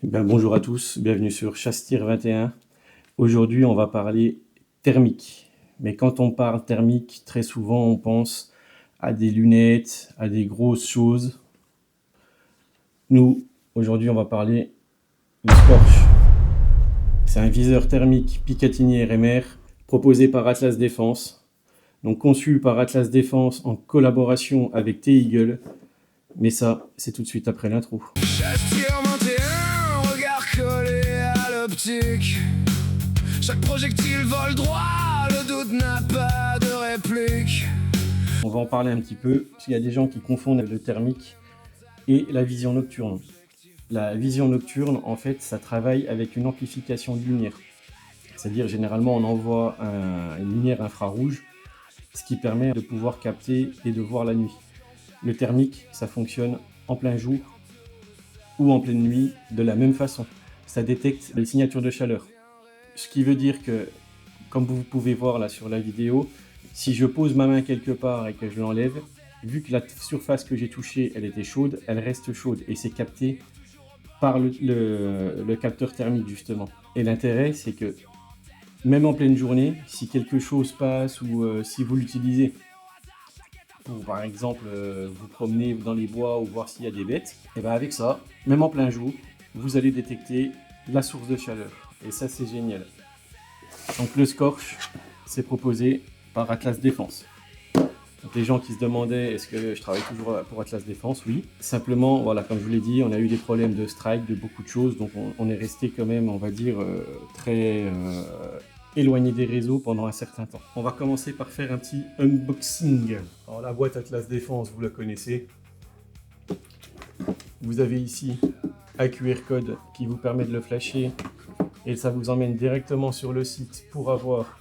Bonjour à tous, bienvenue sur Chasse-Tir 21. Aujourd'hui, on va parler thermique. Mais quand on parle thermique, très souvent, on pense à des lunettes, à des grosses choses. Nous, aujourd'hui, on va parler du Scorch. C'est un viseur thermique Picatinny RMR proposé par Atlas Défense. Donc conçu par Atlas Défense en collaboration avec T-Eagle. Mais ça, c'est tout de suite après l'intro. Chasse-Tir 21, regard collé à l'optique. Chaque projectile vole droit, le doute n'a pas de réplique. On va en parler un petit peu, parce qu'il y a des gens qui confondent le thermique et la vision nocturne. La vision nocturne, en fait, ça travaille avec une amplification de lumière. C'est-à-dire, généralement, on envoie une lumière infrarouge, ce qui permet de pouvoir capter et de voir la nuit. Le thermique, ça fonctionne en plein jour ou en pleine nuit de la même façon. Ça détecte les signatures de chaleur. Ce qui veut dire que, comme vous pouvez voir là sur la vidéo, si je pose ma main quelque part et que je l'enlève, vu que la surface que j'ai touchée, elle était chaude, elle reste chaude et c'est capté par le capteur thermique justement. Et l'intérêt, c'est que même en pleine journée, si quelque chose passe ou si vous l'utilisez pour par exemple vous promener dans les bois ou voir s'il y a des bêtes, et bien avec ça, même en plein jour, vous allez détecter la source de chaleur. Et ça, c'est génial. Donc le Scorch, c'est proposé par Atlas Défense. Donc les gens qui se demandaient est-ce que je travaille toujours pour Atlas Défense, oui. Simplement, voilà, comme je vous l'ai dit, on a eu des problèmes de strike, de beaucoup de choses, donc on est resté quand même, on va dire, très éloigné des réseaux pendant un certain temps. On va commencer par faire un petit unboxing. Alors la boîte Atlas Défense, vous la connaissez. Vous avez ici un QR code qui vous permet de le flasher et ça vous emmène directement sur le site pour avoir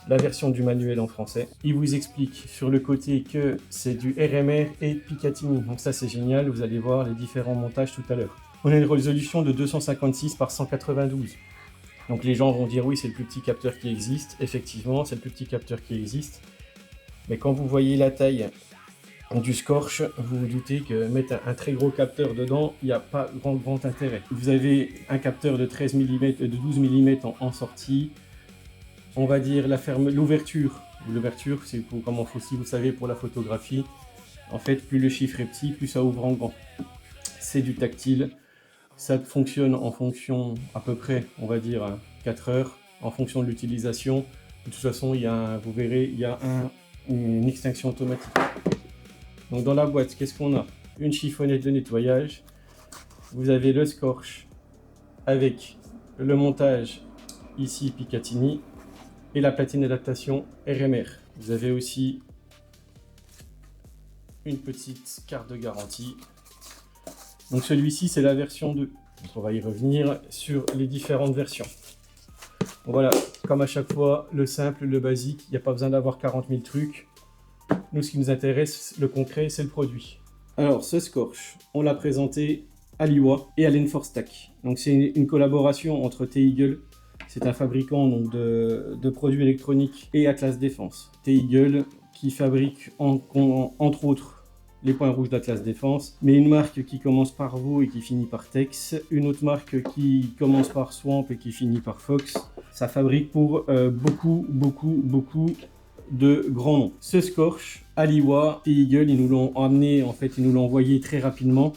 la version du manuel en français. Il vous explique sur le côté que c'est du RMR et Picatinny. Donc ça c'est génial, vous allez voir les différents montages tout à l'heure. On a une résolution de 256 par 192. Donc les gens vont dire oui, c'est le plus petit capteur qui existe. Effectivement, c'est le plus petit capteur qui existe. Mais quand vous voyez la taille du Scorch, vous vous doutez que mettre un très gros capteur dedans, il n'y a pas grand intérêt. Vous avez un capteur de 13 mm, de 12 mm en sortie. On va dire l'ouverture. L'ouverture, c'est comme si vous savez pour la photographie. En fait, plus le chiffre est petit, plus ça ouvre en grand. C'est du tactile. Ça fonctionne en fonction à peu près, on va dire, 4 heures, en fonction de l'utilisation. De toute façon, vous verrez, il y a une extinction automatique. Donc dans la boîte, qu'est-ce qu'on a? Une chiffonnette de nettoyage. Vous avez le Scorch avec le montage ici Picatinny et la platine d'adaptation RMR. Vous avez aussi une petite carte de garantie. Donc celui-ci, c'est la version 2. Donc on va y revenir sur les différentes versions. Donc voilà, comme à chaque fois, le simple, le basique, il n'y a pas besoin d'avoir 40 000 trucs. Nous, ce qui nous intéresse, le concret, c'est le produit. Alors, ce Scorch, on l'a présenté à Liwa et à l'Enforstack. Donc c'est une collaboration entre T-Eagle, c'est un fabricant donc, de produits électroniques, et Atlas Défense. T-Eagle qui fabrique entre autres les points rouges d'Atlas Défense, mais une marque qui commence par Vaux et qui finit par Tex, une autre marque qui commence par Swamp et qui finit par Fox. Ça fabrique pour beaucoup de grands noms. Ce Scorch, Aliwa et Eagle, ils nous l'ont amené, en fait, ils nous l'ont envoyé très rapidement,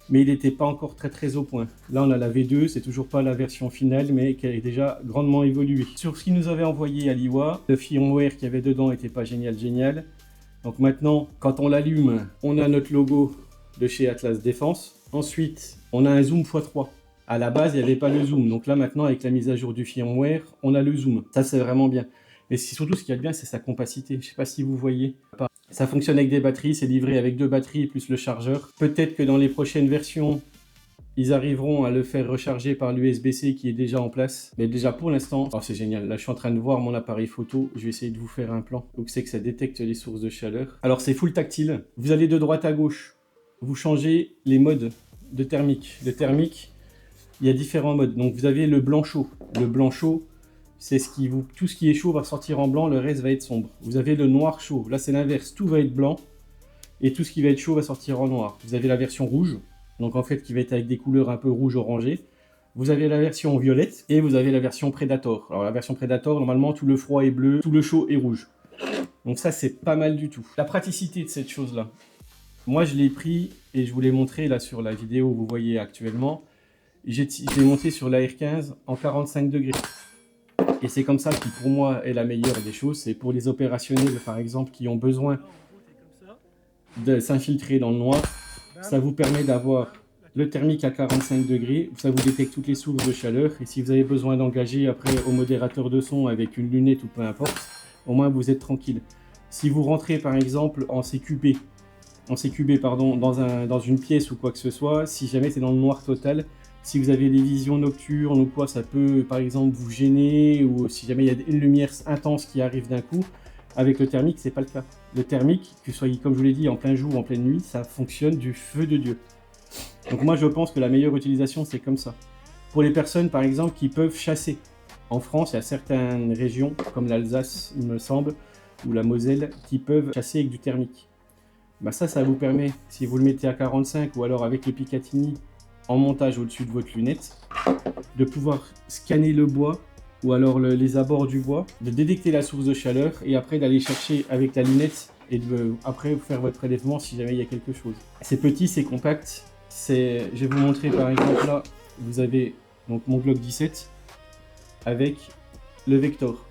mais il n'était pas encore très au point. Là, on a la V2, c'est toujours pas la version finale, mais qui a déjà grandement évolué. Sur ce qu'ils nous avait envoyé Aliwa, le firmware qu'il y avait dedans n'était pas génial. Donc maintenant, quand on l'allume, on a notre logo de chez Atlas Défense. Ensuite, on a un zoom x3. À la base, il n'y avait pas le zoom. Donc là, maintenant, avec la mise à jour du firmware, on a le zoom. Ça, c'est vraiment bien. Mais surtout, ce qu'il y a de bien, c'est sa compacité. Je ne sais pas si vous voyez. Ça fonctionne avec des batteries. C'est livré avec 2 batteries plus le chargeur. Peut-être que dans les prochaines versions, ils arriveront à le faire recharger par l'USB-C qui est déjà en place. Mais déjà pour l'instant, oh, c'est génial. Là, je suis en train de voir mon appareil photo. Je vais essayer de vous faire un plan. Donc, c'est que ça détecte les sources de chaleur. Alors, c'est full tactile. Vous allez de droite à gauche. Vous changez les modes de thermique. Le thermique, il y a différents modes. Donc, vous avez le blanc chaud. Le blanc chaud, c'est tout ce qui est chaud va sortir en blanc, le reste va être sombre. Vous avez le noir chaud. Là, c'est l'inverse. Tout va être blanc. Et tout ce qui va être chaud va sortir en noir. Vous avez la version rouge. Donc en fait, qui va être avec des couleurs un peu rouge orangé. Vous avez la version violette et vous avez la version Predator. Alors la version Predator, normalement, tout le froid est bleu, tout le chaud est rouge. Donc ça, c'est pas mal du tout. La praticité de cette chose-là. Moi, je l'ai pris et je vous l'ai montré là sur la vidéo que vous voyez actuellement. Je l'ai monté sur la R15 en 45 degrés. Et c'est comme ça qui, pour moi, est la meilleure des choses. C'est pour les opérationnels, par exemple, qui ont besoin de s'infiltrer dans le noir. Ça vous permet d'avoir le thermique à 45 degrés. Ça vous détecte toutes les sources de chaleur. Et si vous avez besoin d'engager après au modérateur de son avec une lunette ou peu importe, au moins vous êtes tranquille. Si vous rentrez, par exemple, en CQB, pardon, dans une pièce ou quoi que ce soit, si jamais c'est dans le noir total, si vous avez des visions nocturnes ou quoi, ça peut par exemple vous gêner, ou si jamais il y a une lumière intense qui arrive d'un coup. Avec le thermique, c'est pas le cas. Le thermique, que ce soit comme je vous l'ai dit, en plein jour ou en pleine nuit, ça fonctionne du feu de Dieu. Donc moi je pense que la meilleure utilisation c'est comme ça. Pour les personnes par exemple qui peuvent chasser. En France, il y a certaines régions, comme l'Alsace il me semble, ou la Moselle, qui peuvent chasser avec du thermique. Bah ça vous permet, si vous le mettez à 45 ou alors avec les Picatinny en montage au-dessus de votre lunette, de pouvoir scanner le bois ou alors les abords du bois, de détecter la source de chaleur et après d'aller chercher avec la lunette et après faire votre prélèvement si jamais il y a quelque chose. C'est petit, c'est compact. Je vais vous montrer par exemple là, vous avez donc mon Glock 17 avec le Vector.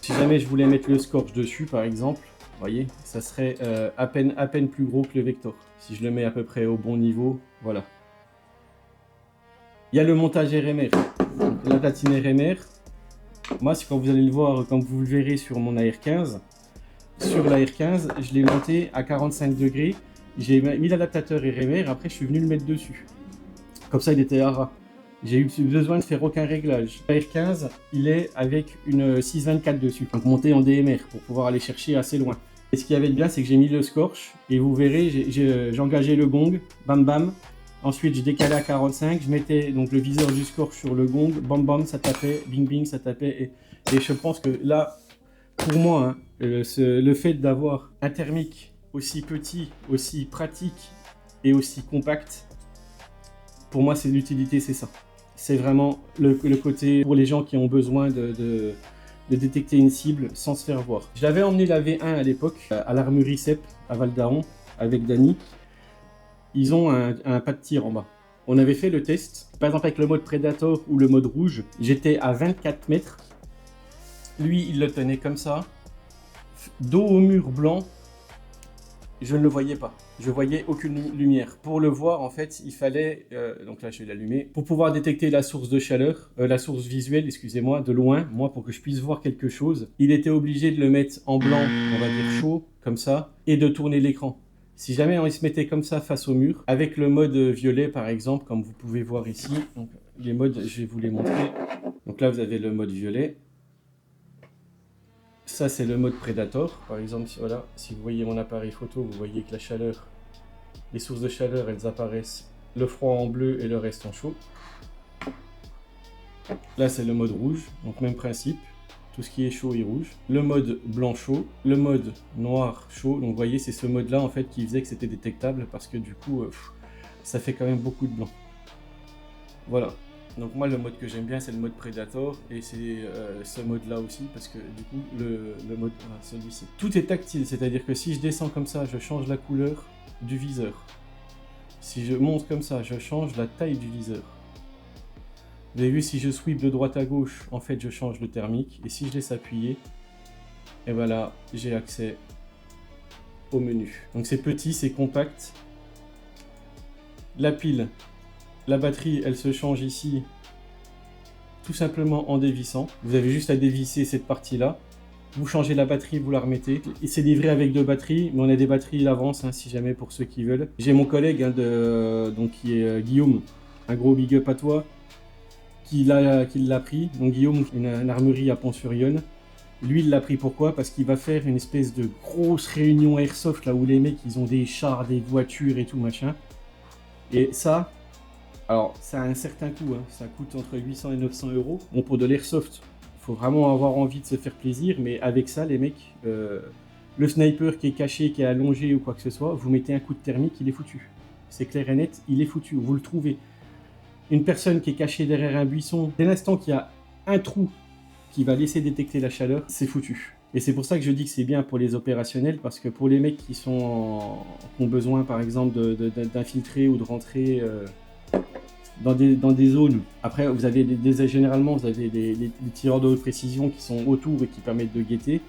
Si jamais je voulais mettre le Scorch dessus par exemple, vous voyez, ça serait à peine plus gros que le Vector. Si je le mets à peu près au bon niveau, voilà. Il y a le montage RMR, donc la platine RMR. Moi, c'est quand vous allez le voir, quand vous le verrez sur mon AR15. Sur la R15, je l'ai monté à 45 degrés. J'ai mis l'adaptateur RMR, après je suis venu le mettre dessus. Comme ça, il était à ras. J'ai eu besoin de faire aucun réglage. La R15, il est avec une 624 dessus, donc monté en DMR pour pouvoir aller chercher assez loin. Et ce qui avait de bien, c'est que j'ai mis le Scorch et vous verrez, j'ai engagé le gong, bam bam. Ensuite, je décalais à 45, je mettais donc le viseur du Scorch sur le gong, bam bam, ça tapait, bing bing, ça tapait. Et je pense que là, pour moi, hein, le fait d'avoir un thermique aussi petit, aussi pratique et aussi compact, pour moi, c'est l'utilité, c'est ça. C'est vraiment le côté pour les gens qui ont besoin de détecter une cible sans se faire voir. Je l'avais emmené la V1 à l'époque, à l'armurerie CEP, à Val d'Aron, avec Dany. Ils ont un pas de tir en bas. On avait fait le test, par exemple avec le mode Predator ou le mode rouge, j'étais à 24 mètres. Lui, il le tenait comme ça, dos au mur blanc, je ne le voyais pas. Je voyais aucune lumière. Pour le voir, en fait, il fallait, donc là je vais l'allumer, pour pouvoir détecter la source de chaleur, la source visuelle, excusez-moi, de loin, moi pour que je puisse voir quelque chose, il était obligé de le mettre en blanc, on va dire chaud, comme ça, et de tourner l'écran. Si jamais on se mettait comme ça face au mur, avec le mode violet par exemple, comme vous pouvez voir ici, donc les modes, je vais vous les montrer. Donc là vous avez le mode violet. Ça c'est le mode Predator, par exemple, voilà, si vous voyez mon appareil photo, vous voyez que la chaleur, les sources de chaleur, elles apparaissent, le froid en bleu et le reste en chaud. Là c'est le mode rouge, donc même principe. Tout ce qui est chaud et rouge. Le mode blanc chaud, le mode noir chaud. Donc vous voyez, c'est ce mode là en fait qui faisait que c'était détectable parce que du coup ça fait quand même beaucoup de blanc. Voilà. Donc moi le mode que j'aime bien c'est le mode Predator et c'est ce mode là aussi parce que du coup le mode celui-ci. Tout est tactile, c'est-à-dire que si je descends comme ça, je change la couleur du viseur. Si je monte comme ça, je change la taille du viseur. Vous avez vu, si je sweep de droite à gauche, en fait, je change le thermique. Et si je laisse appuyer, et voilà, j'ai accès au menu. Donc c'est petit, c'est compact. La pile, la batterie, elle se change ici, tout simplement en dévissant. Vous avez juste à dévisser cette partie-là. Vous changez la batterie, vous la remettez. Et c'est livré avec 2 batteries, mais on a des batteries d'avance, hein, si jamais pour ceux qui veulent. J'ai mon collègue, hein, donc, qui est Guillaume, un gros big up à toi. Qui l'a pris, donc Guillaume, une armurerie à Pont-sur-Yonne. Lui, il l'a pris pourquoi? Parce qu'il va faire une espèce de grosse réunion airsoft, là où les mecs, ils ont des chars, des voitures et tout, machin. Et ça, alors, ça a un certain coût, hein. Ça coûte entre 800 et 900 €. Bon, pour de l'airsoft, il faut vraiment avoir envie de se faire plaisir, mais avec ça, les mecs, le sniper qui est caché, qui est allongé ou quoi que ce soit, vous mettez un coup de thermique, il est foutu. C'est clair et net, il est foutu, vous le trouvez. une personne qui est cachée derrière un buisson, dès l'instant qu'il y a un trou qui va laisser détecter la chaleur, c'est foutu. Et c'est pour ça que je dis que c'est bien pour les opérationnels, parce que pour les mecs qui ont besoin par exemple d'infiltrer ou de rentrer dans des zones, après vous avez généralement vous avez des tireurs de haute précision qui sont autour et qui permettent de guetter.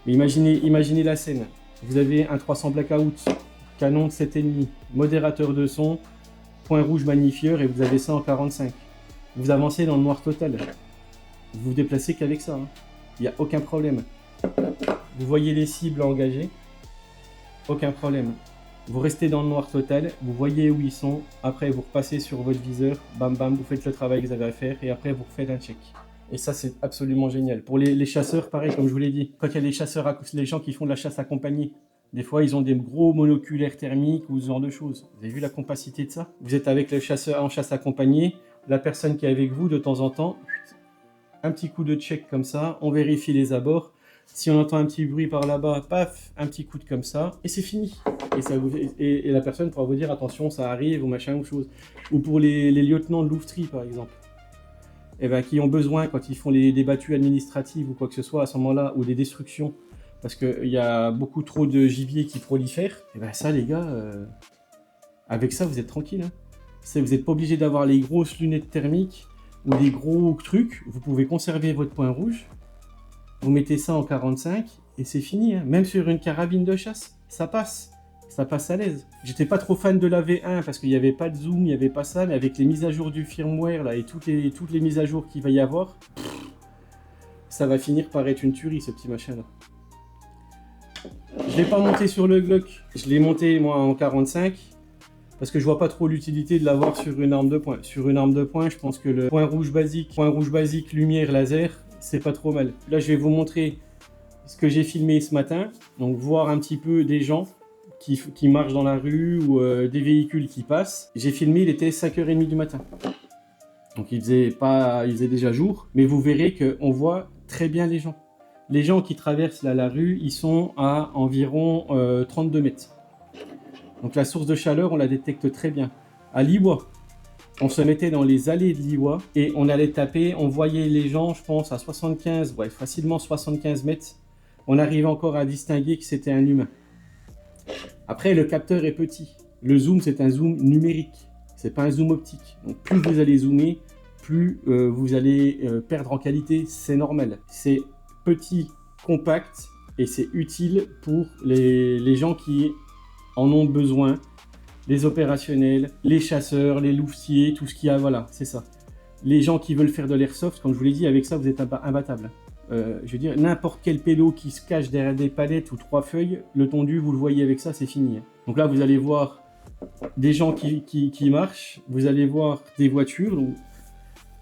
Mais imaginez la scène, vous avez un 300 blackout, canon de 7,5, modérateur de son, point rouge magnifieur et vous avez ça en 45. Vous avancez dans le noir total. Vous vous déplacez qu'avec ça, hein. Il n'y a aucun problème. Vous voyez les cibles engagées, aucun problème. Vous restez dans le noir total, vous voyez où ils sont, après vous repassez sur votre viseur, bam bam, vous faites le travail que vous avez à faire et après vous refaites un check. Et ça c'est absolument génial. Pour les chasseurs, pareil comme je vous l'ai dit, quand il y a des chasseurs, les gens qui font de la chasse accompagnée, des fois ils ont des gros monoculaires thermiques ou ce genre de choses. Vous avez vu la compacité de ça? Vous êtes avec le chasseur en chasse accompagnée, la personne qui est avec vous de temps en temps, un petit coup de check comme ça, on vérifie les abords. Si on entend un petit bruit par là-bas, paf, un petit coup de comme ça, et c'est fini. Et la personne pourra vous dire attention, ça arrive, ou machin, ou chose. Ou pour les lieutenants de louveterie, par exemple, et ben, qui ont besoin, quand ils font des battues administratives ou quoi que ce soit, à ce moment-là, ou des destructions, parce qu'il y a beaucoup trop de gibier qui prolifère, et ben ça, les gars, avec ça, vous êtes tranquille. Hein. Vous n'êtes pas obligé d'avoir les grosses lunettes thermiques ou les gros trucs. Vous pouvez conserver votre point rouge. Vous mettez ça en 45 et c'est fini. Hein. Même sur une carabine de chasse, ça passe. Ça passe à l'aise. J'étais pas trop fan de la V1 parce qu'il n'y avait pas de zoom, il n'y avait pas ça. Mais avec les mises à jour du firmware là, et toutes les mises à jour qu'il va y avoir, ça va finir par être une tuerie ce petit machin là. Je l'ai pas monté sur le Glock. Je l'ai monté moi en 45 parce que je vois pas trop l'utilité de l'avoir sur une arme de poing. Sur une arme de poing, je pense que le point rouge basique, lumière, laser, c'est pas trop mal. Là, je vais vous montrer ce que j'ai filmé ce matin. Donc, voir un petit peu des gens qui marchent dans la rue ou des véhicules qui passent. J'ai filmé, il était 5h30 du matin. Donc, il faisait déjà jour. Mais vous verrez qu'on voit très bien les gens. Les gens qui traversent là, la rue, ils sont à environ 32 mètres. Donc, la source de chaleur, on la détecte très bien. À Liwa, on se mettait dans les allées de Liwa et on allait taper, on voyait les gens, je pense, à 75, ouais, facilement 75 mètres. On arrivait encore à distinguer que c'était un humain. Après, le capteur est petit. Le zoom, c'est un zoom numérique. C'est pas un zoom optique. Donc, plus vous allez zoomer, plus vous allez perdre en qualité. C'est normal. C'est petit, compact et c'est utile pour les gens qui en ont besoin. Les opérationnels, les chasseurs, les louvetiers, tout ce qu'il y a, voilà, c'est ça. Les gens qui veulent faire de l'airsoft, comme je vous l'ai dit, avec ça, vous êtes imbattable. Je veux dire, n'importe quel pédo qui se cache derrière des palettes ou 3 feuilles, le tondu, vous le voyez avec ça, c'est fini. Donc là, vous allez voir des gens qui marchent, vous allez voir des voitures. Donc,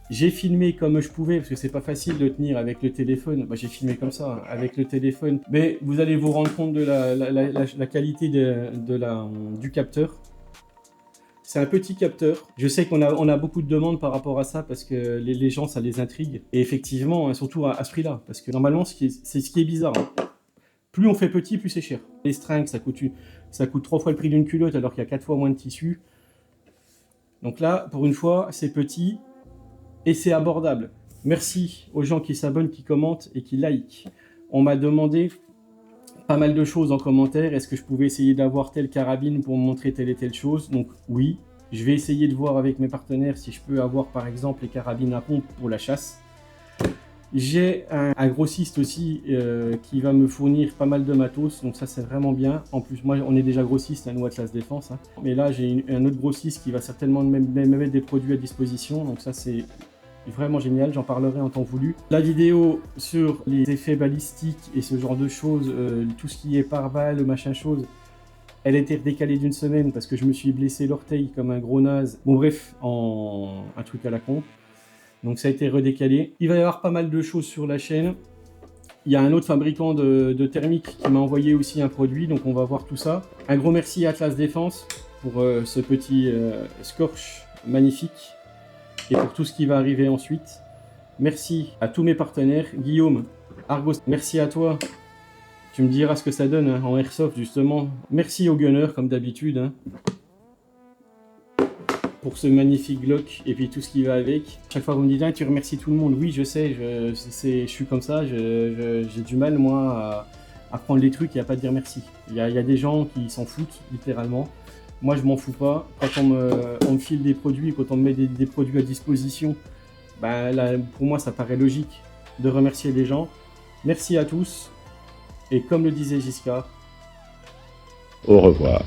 j'ai filmé comme je pouvais, parce que c'est pas facile de tenir avec le téléphone. Bah, j'ai filmé comme ça, avec le téléphone. Mais vous allez vous rendre compte de la qualité du capteur. C'est un petit capteur. Je sais qu'on a beaucoup de demandes par rapport à ça parce que les gens, ça les intrigue. Et effectivement, surtout à ce prix-là. Parce que normalement, c'est ce qui est bizarre. Hein. Plus on fait petit, plus c'est cher. Les stringues, ça coûte 3 fois le prix d'une culotte alors qu'il y a 4 fois moins de tissu. Donc là, pour une fois, c'est petit et c'est abordable. Merci aux gens qui s'abonnent, qui commentent et qui likent. On m'a demandé pas mal de choses en commentaire. Est-ce que je pouvais essayer d'avoir telle carabine pour me montrer telle et telle chose? Donc oui, je vais essayer de voir avec mes partenaires si je peux avoir par exemple les carabines à pompe pour la chasse. J'ai un grossiste aussi qui va me fournir pas mal de matos, donc ça c'est vraiment bien. En plus, moi on est déjà grossiste à nous Atlas Défense, hein. Mais là j'ai un autre grossiste qui va certainement me mettre des produits à disposition, donc ça c'est vraiment génial, j'en parlerai en temps voulu. La vidéo sur les effets balistiques et ce genre de choses, tout ce qui est pare-balles, machin chose, elle a été redécalée d'une semaine parce que je me suis blessé l'orteil comme un gros naze. Bon bref, un truc à la con. Donc ça a été redécalé. Il va y avoir pas mal de choses sur la chaîne. Il y a un autre fabricant de thermique qui m'a envoyé aussi un produit, donc on va voir tout ça. Un gros merci à Atlas Défense pour ce petit Scorch magnifique. Et pour tout ce qui va arriver ensuite. Merci à tous mes partenaires. Guillaume, Argos, merci à toi. Tu me diras ce que ça donne hein, en airsoft justement. Merci aux gunners comme d'habitude. Hein. pour ce magnifique Glock et puis tout ce qui va avec. Chaque fois vous me dites ah, tu remercies tout le monde, oui je sais, je suis comme ça, j'ai du mal moi à prendre les trucs et à pas dire merci. Il y a des gens qui s'en foutent littéralement. Moi je m'en fous pas. Quand on me file des produits, quand on me met des produits à disposition, ben, là, pour moi ça paraît logique de remercier les gens. Merci à tous et comme le disait Giscard, Au revoir.